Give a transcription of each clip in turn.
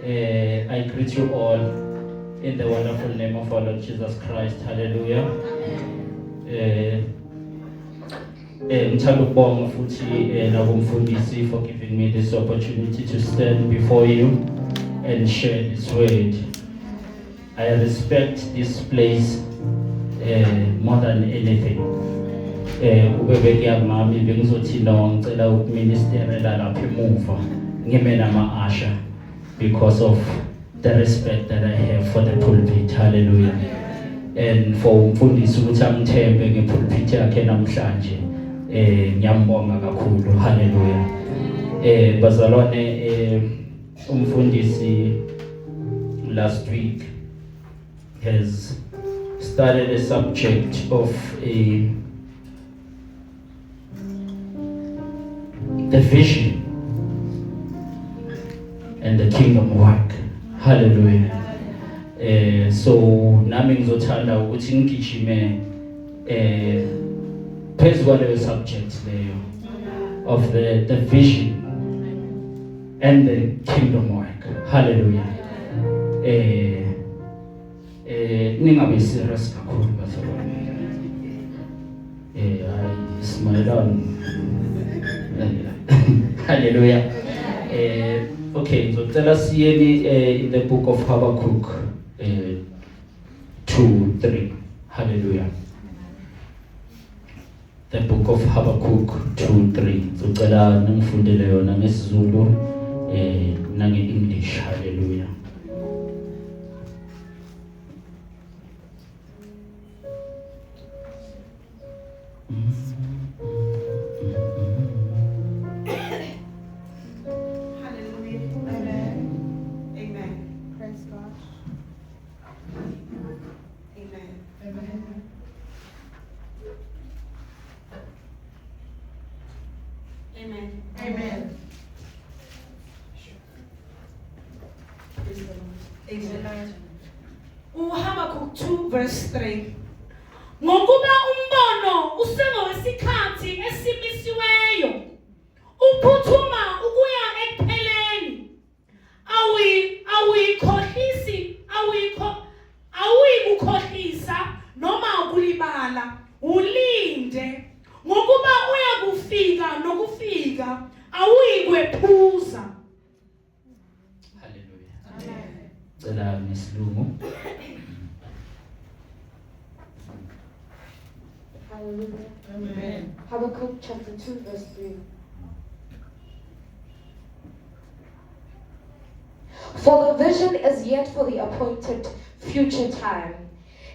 I greet you all in the wonderful name of our Lord Jesus Christ. Hallelujah. Ngithanda ukubonga futhi nakumfundisi for giving me this opportunity to stand before you and share this word. I respect this place more than anything. Ubebeke mami bengizothi no ngicela ukuministerela lapha emuva ngime nama asha because of the respect that I have for the pulpit. Hallelujah. And for umfundisi ukuthi angithembe ngepulpit yakhe namhlanje ngiyambonga kakhulu. Hallelujah. Bazalwane, umfundisi last week has started a subject of the vision and the kingdom work. Hallelujah. So nami ngizothanda ukuthi ngigijime phezu kwaleyo subject leyo of the vision and the kingdom work. Hallelujah. Ningabe serious kakhulu bazalwane. I smile on. Hallelujah. Okay, so tell us in the book of Habakkuk 2:3. Hallelujah. The book of Habakkuk 2:3. So cela ningifundele yona ngesizulu nange-English. Hallelujah. Habakkuk 2 verse 3. Ngokuba umbono usengowesikhathi esimisiweyo, uphuthuma ukuya ekupheleni, awuyikukhohlisa noma ukulibala, ulinde ngokuba uyakufika nokufika, awuyikwephuza. Hallelujah. Amen. Cela ngesilungu. Hallelujah. Amen. Habakkuk chapter 2 verse 3. For the vision is yet for the appointed future time.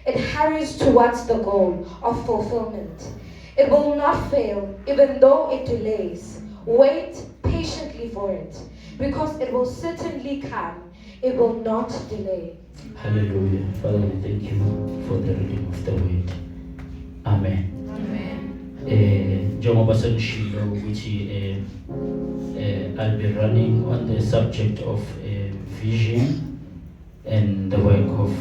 It hurries towards the goal of fulfillment. It will not fail, even though it delays. Wait patiently for it, because it will certainly come. It will not delay. Hallelujah. Father, we thank you for the reading of the word. Amen. Njengoba sengishilo ukuthi I'll be running on the subject of vision and the work of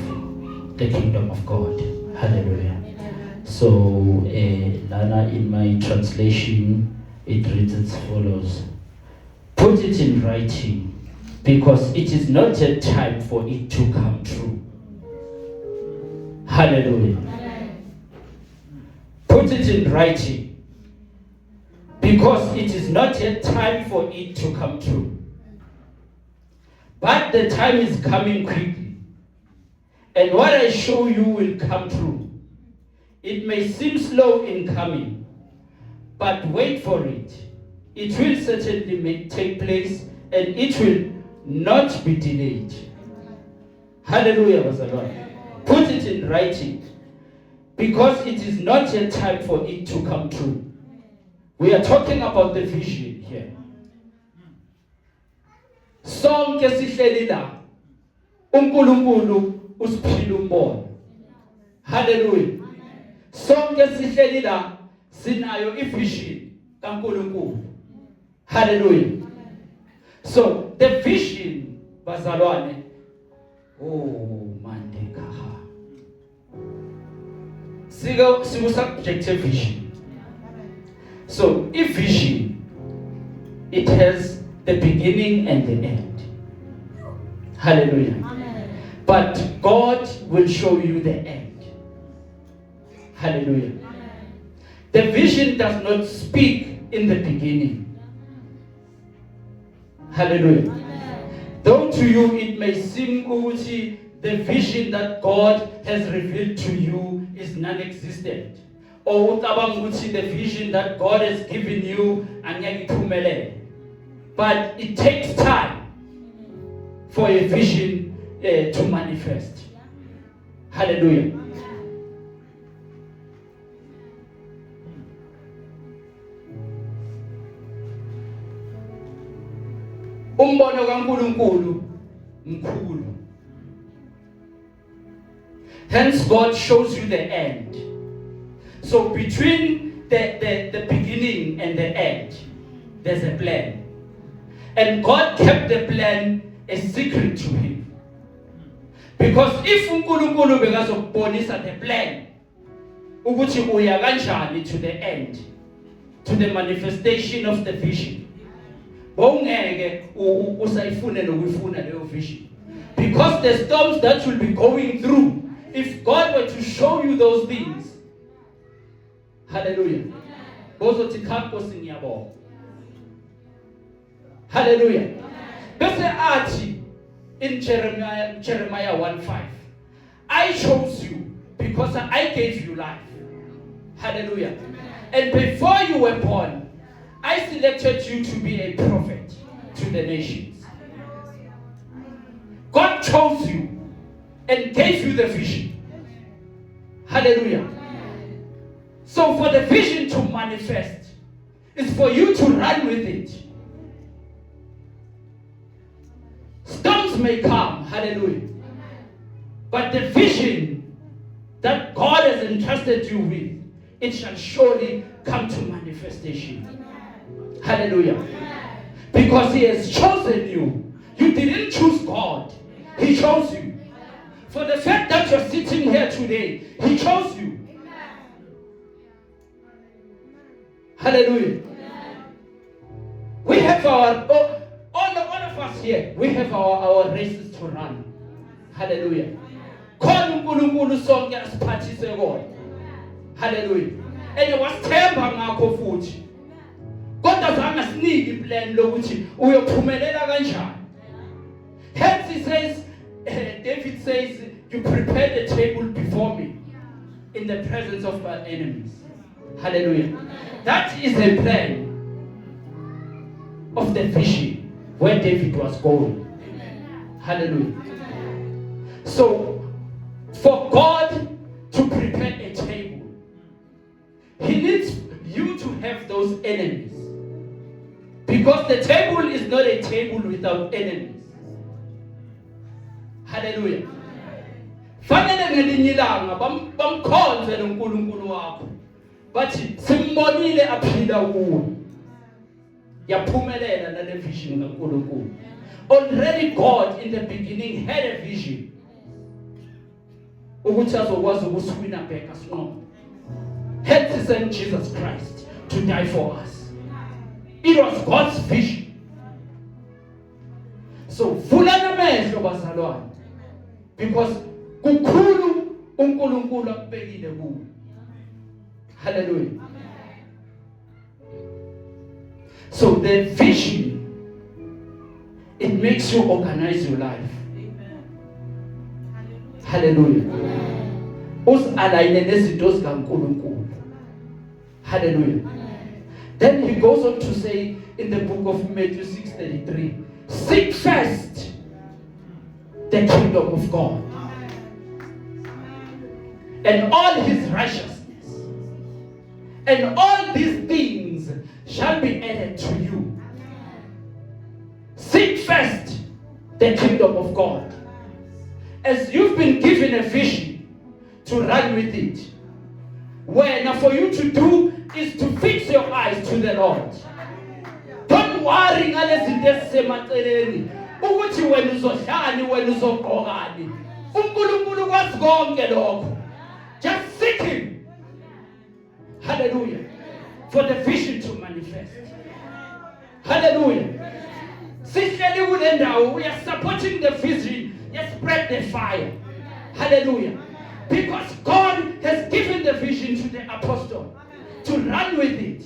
the kingdom of God. Hallelujah. So Lana, in my translation, it reads as follows: put it in writing, because it is not yet time for it to come true. Hallelujah. Put it in writing, because it is not yet time for it to come true. But the time is coming quickly, and what I show you will come true. It may seem slow in coming, but wait for it. It will certainly take place, and it will not be delayed. Hallelujah. Put it in writing, because it is not yet time for it to come true. We are talking about the vision here. Sonke sihleli la, uNkulunkulu usiphila umbono. Hallelujah. Sonke sihleli la, sinayo ivision kaNkulunkulu. Hallelujah. So the vision, bazalwane, oh mandekaha. Sigo subjective vision. So if vision, it has the beginning and the end. Hallelujah. Amen. But God will show you the end. Hallelujah. The vision does not speak in the beginning. Hallelujah. Though to you it may seem ukuthi the vision that God has revealed to you is non-existent. Or ucabanga ukuthi the vision that God has given you angeke iphumelele. But it takes time for a vision to manifest. Hallelujah. Umbono kaNkulunkulu mkhulu. Hence God shows you the end. So between the beginning and the end, there's a plan. And God kept the plan a secret to him. Because if uNkulunkulu bekazokubonisa the plan, ukuthi uya kanjani to the end, to the manifestation of the vision, bowungeke usayifune nokuyifuna leyo vision. Because the storms that you'll be going through, if God were to show you those things, hallelujah, bozothi Nkosi ngiyabonga. Hallelujah. Bese athi in Jeremiah 1:5, I chose you because I gave you life. Hallelujah. And before you were born, I selected you to be a prophet to the nations. God chose you and gave you the vision. Hallelujah. So for the vision to manifest, it's for you to run with it. Storms may come, hallelujah. But the vision that God has entrusted you with, it shall surely come to manifestation. Hallelujah. Because he has chosen you. You didn't choose God. He chose you. For the fact that you're sitting here today, he chose you. Hallelujah. We have all of us here, we have our races to run. Hallelujah. Khona uNkulunkulu sonke asiphathise kona. Hallelujah. And wasithemba ngakho futhi. Kodwa zange sinike iplan lokuthi uyophumelela kanjani. Hence he says, David says, you prepared the table before me in the presence of my enemies. Hallelujah. That is a plan of the vision where David was going. Hallelujah. So, for God to prepare a table, he needs you to have those enemies. Because the table is not a table without enemies. Hallelujah. Fanele ngelinye ilanga bamkhonze lo uNkulunkulu wakho. Bathi simbonile aphila kuwe. Yaphumelela nale vision kaNkulunkulu. Already God in the beginning had a vision. Ukuthi azokwazi ukusiwina back asinqobe. Hence he sent Jesus Christ to die for us. It was God's vision. So vulana amehlo bazalwane. Because kukhulu uNkulunkulu akubekile kuwe. Hallelujah. So the vision, it makes you organize your life. Hallelujah. Usalayine nezinto zikaNkulunkulu. Hallelujah. Then he goes on to say in the book of Matthew 6:33, seek first the kingdom of God and all his righteousness, and all these things shall be added to you. Seek first the kingdom of God. As you've been given a vision to run with it, where now for you to do is to fix your eyes to the Lord. Don't worry ngalezinto ezisemaceleni ukuthi wena uzohlani wena uzogqokani. uNkulunkulu kwazi konke lokho. Just seek him. Hallelujah. For the vision to manifest. Hallelujah. Sihleli kule ndawo, we are supporting the vision. Yes, spread the fire. Hallelujah. Because God has given the vision to the apostle to run with it.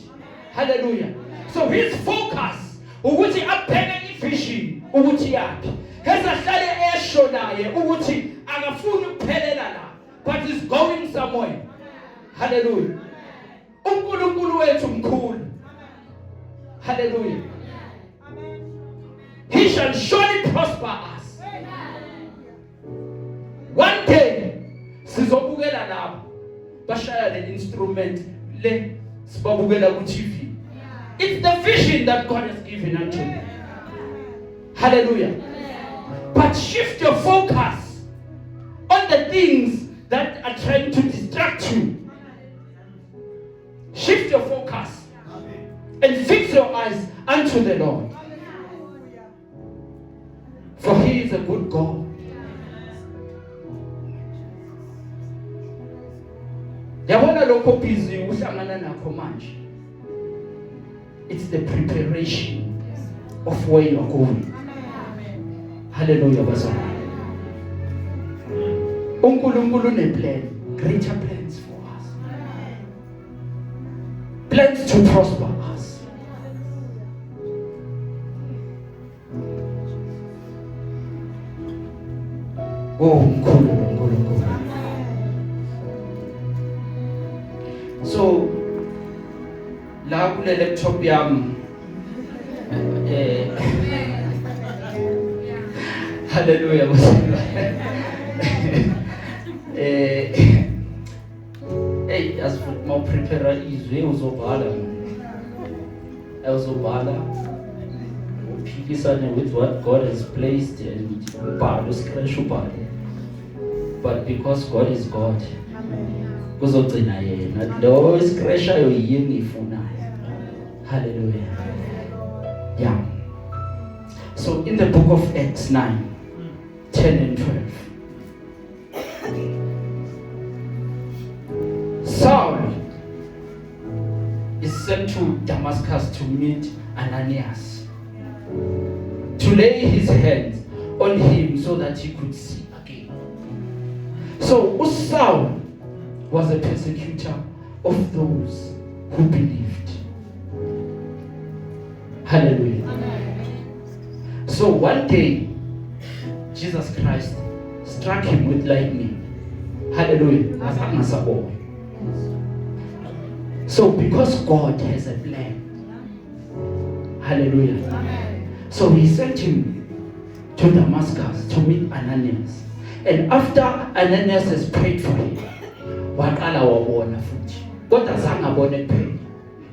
Hallelujah. So his focus, ukuthi abheke ivision ukuthi yapi. Hezahlale esho naye ukuthi akafuni ukuphelela la, but is going somewhere. Hallelujah. uNkulunkulu wethu mkhulu. Hallelujah. He shall surely prosper us. One day sizobukela lapho bashaya le instrument le sibabukela ku TV. It's the vision that God has given unto me. Hallelujah. But shift your focus on the things that are trying to distract you. Shift your focus and fix your eyes unto the Lord. For He is a good God. Yabona lokho busy uhlangana nakho manje. It's the preparation of where you are going. Hallelujah, bazalwane. uNkulunkulu uneplan, greater plans for us. Plans to prosper us. Oh, uNkulunkulu. So la kule laptop yami hallelujah hey, as for prepare izwe uzobhala uphikisane with what God has placed and ubhala uscratch ubhala, but because God is God kuzogcina yena lo scratchayo yini ifunayo. Hallelujah. Yeah. So in the book of Acts 9:10 and 12, Saul is sent to Damascus to meet Ananias, to lay his hands on him so that he could see again. So Saul was a persecutor of those who believed. Hallelujah. So one day, Jesus Christ struck him with lightning. Hallelujah. So because God has a plan. Hallelujah. So he sent him to Damascus to meet Ananias. And after Ananias has prayed for him,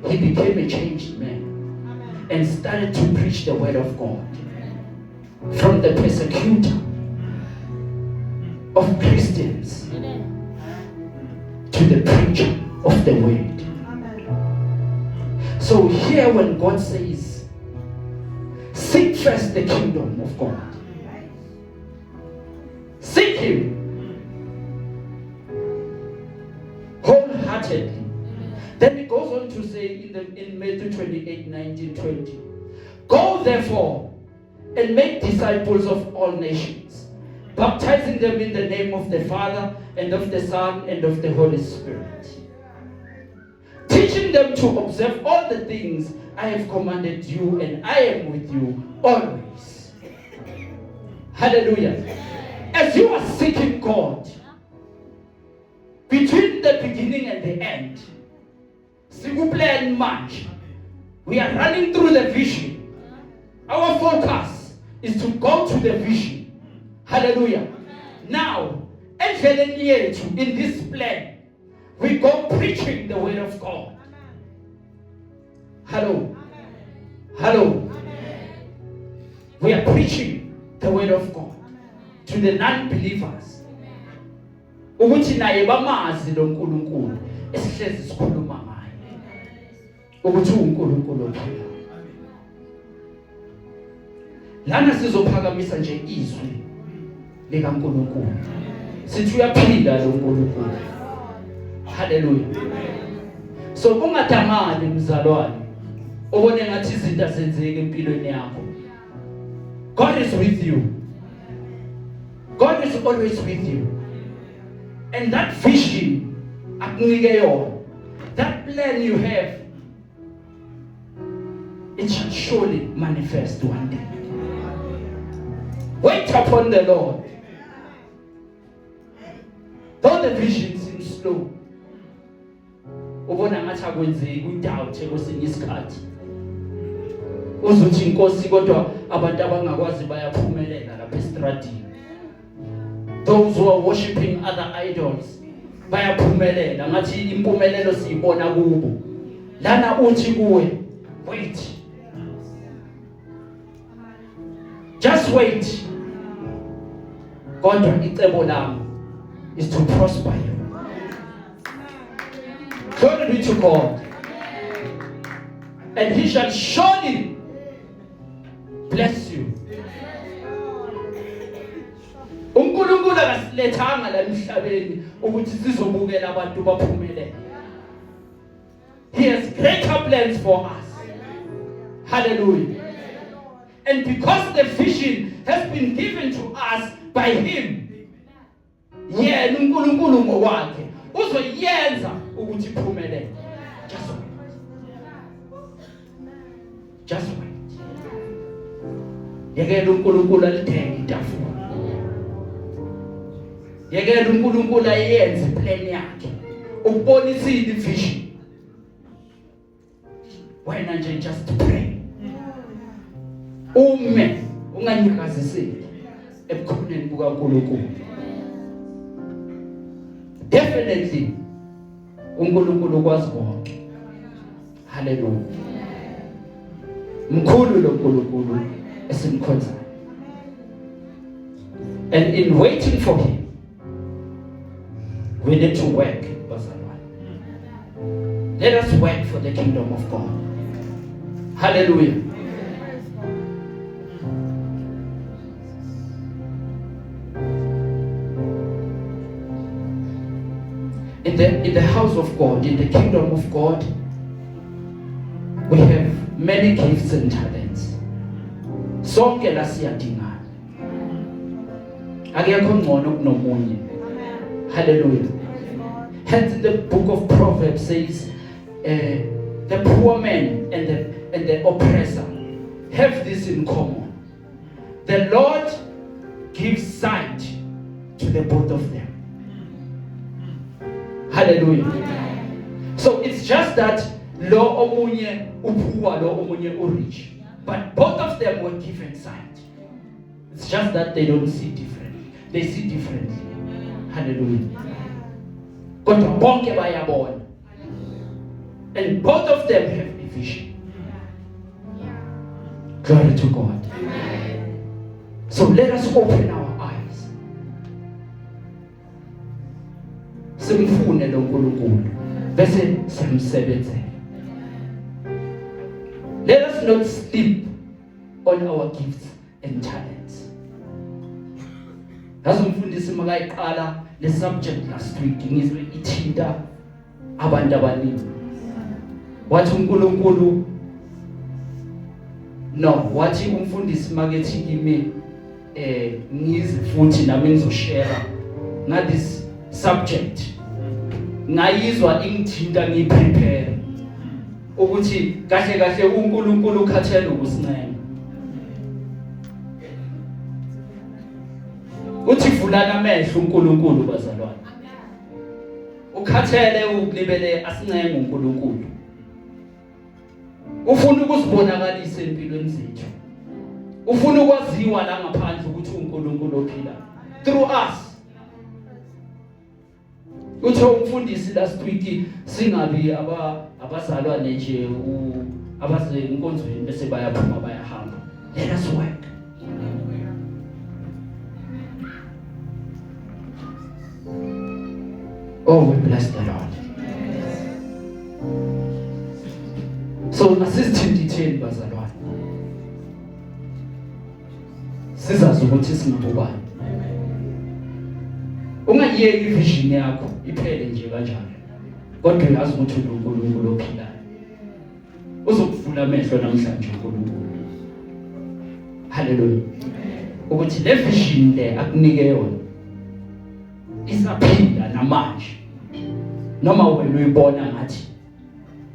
he became a changed man and started to preach the word of God. From the persecutor of Christians to the preacher of the word. So here when God says, seek first the kingdom of God. Seek Him wholeheartedly. Then it goes on to say in Matthew 28:19-20, go therefore and make disciples of all nations, baptizing them in the name of the Father and of the Son and of the Holy Spirit, teaching them to observe all the things I have commanded you, and I am with you always. Hallelujah. As you are seeking God, between the beginning and the end, we are running through the vision. Our focus is to go to the vision. Hallelujah. Now, in this plan, we go preaching the word of God. Hello. Hello. We are preaching the word of God to the non-believers. Ukuthi naye bamazi lo nkulunkulu esihlezi sikhuluma ngaye. Ukuthi uNkulunkulu ophila. Lana sizophakamisa nje izwi likaNkulunkulu. Sithi uyaphila lo nkulunkulu. Hallelujah. So ungadamali mzalwane. Ubone ngathi izinto azenzeke empilweni yakho. God is with you. God is always with you. And that vision, that plan you have, it shall surely manifest one day. Wait upon the Lord. Though the vision seems slow, ubona ngathi akwenzeki udoubt kwesinye isikhathi. Uzuthi inkosi kodwa abantu abangakwazi bayaphumelela lapha estradini. Those who are worshiping other idols bayaphumelela ngathi impumelelo siyibona kubo. Lana uthi kuwe, wait. Just wait. Kodwa icebo lami is to prosper you. Glory be to God. And he shall surely bless you. uNkulunkulu akasilethanga la emhlabeni ukuthi sizobukela abantu baphumelele. He has greater plans for us. Hallelujah. And because the vision has been given to us by him, yena uNkulunkulu ngokwakhe uzoyenza ukuthi iphumelele. Just wait. Just wait. Yekela uNkulunkulu alithenge itafula. Yekela uNkulunkulu ayenze plan yakhe. Ukubonisile ivision. Wena nje just pray. Ume unganyakaziseki ebukhoneni bukaNkulunkulu. Definitely uNkulunkulu ukwazi konke. Hallelujah. Mkhulu lo uNkulunkulu esimkhonzayo. And in waiting for him, we need to work, bazalwane. Let us work for the kingdom of God. Hallelujah. In the house of God, in the kingdom of God, we have many gifts and talents. Sonke la siyadingana. Akekho ngcono kunomunye. Hallelujah. Hence the book of Proverbs says, the poor man and the oppressor have this in common. The Lord gives sight to the both of them. Hallelujah. So it's just that lo omunye upoor, lo omunye rich, but both of them were given sight. It's just that they don't see differently. They see differently. Hallelujah. Kodwa bonke bayabona. And both of them have a vision. Glory to God. So let us open our eyes. Simfune lo uNkulunkulu bese simsebenzele. Let us not sleep on our gifts and talents. As umfundisi makayiqala le subject last week ngizwe ithinta abantu abaningi. Wathi uNkulunkulu no, wathi umfundisi makethi kimi ngize futhi nami ngizoshare nga this subject. Ngayizwa ingithinta ngiprepare ukuthi kahle kahle uNkulunkulu ukhathele ukusincema. Uthi vulana amehlo uNkulunkulu bazalwane. Ukhathele ukulibele asinceme uNkulunkulu. Ufuna ukuzibonakalisa empilweni zethu. Ufuna ukwaziwa la ngaphandle ukuthi uNkulunkulu ophila through us. Uthe umfundisi last week singabi abazalwane nje abaze inkonzweni bese bayaphuma bayahamba. Let us work. Oh, we bless the Lord. So asisithintitheni bazalwane. Sizazi ukuthi singubani. Ungayeki ivision yakho iphele nje kanjalo. Kodwa uyazi ukuthi uNkulunkulu ophilayo. Uzokuvula amehlo namhlanje uNkulunkulu. Hallelujah. Ukuthi le vision le akunike yona isaphila namanje. Noma wena uyibona ngathi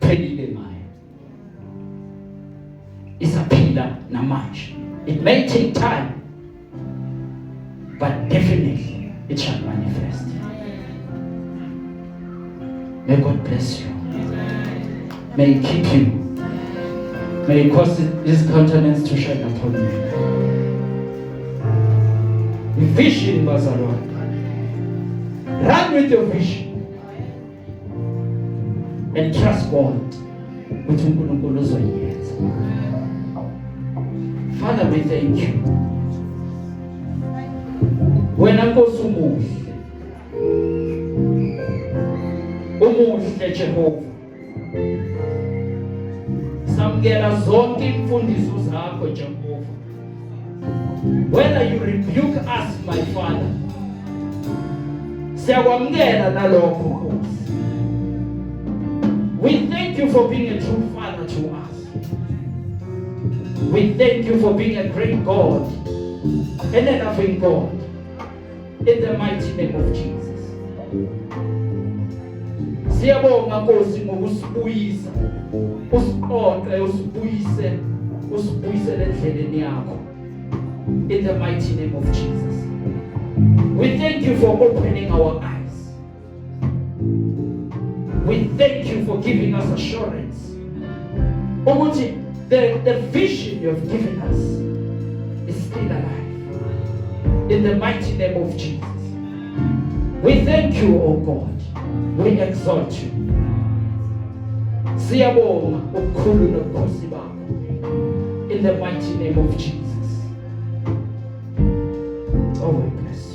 phelile ngayo. Isaphila namanje. It may take time, but definitely it shall manifest. May God bless you. May He keep you. May He cause His countenance to shine upon you. Vision, bazalwane. Run with your vision and trust God with uNkulunkulu uzoyenza. Father, we thank you. Wena Nkosi umuhle Jehova. Samukela zonke imfundiso zakho Jehova. Whether you rebuke us, my Father, siyakwamukela nalokho Nkosi. We thank you for being a true Father to us. We thank you for being a great God and a loving God. In the mighty name of Jesus. Siyabonga Nkosi ngokusibuyisa. Usiqoqe usibuyise endleleni yakho. In the mighty name of Jesus. We thank you for opening our eyes. We thank you for giving us assurance. The vision you have given us is still alive. In the mighty name of Jesus. We thank you, O God. We exalt you. Siyabonga ukukhulu nobukhosi bakho. In the mighty name of Jesus. Oh, we bless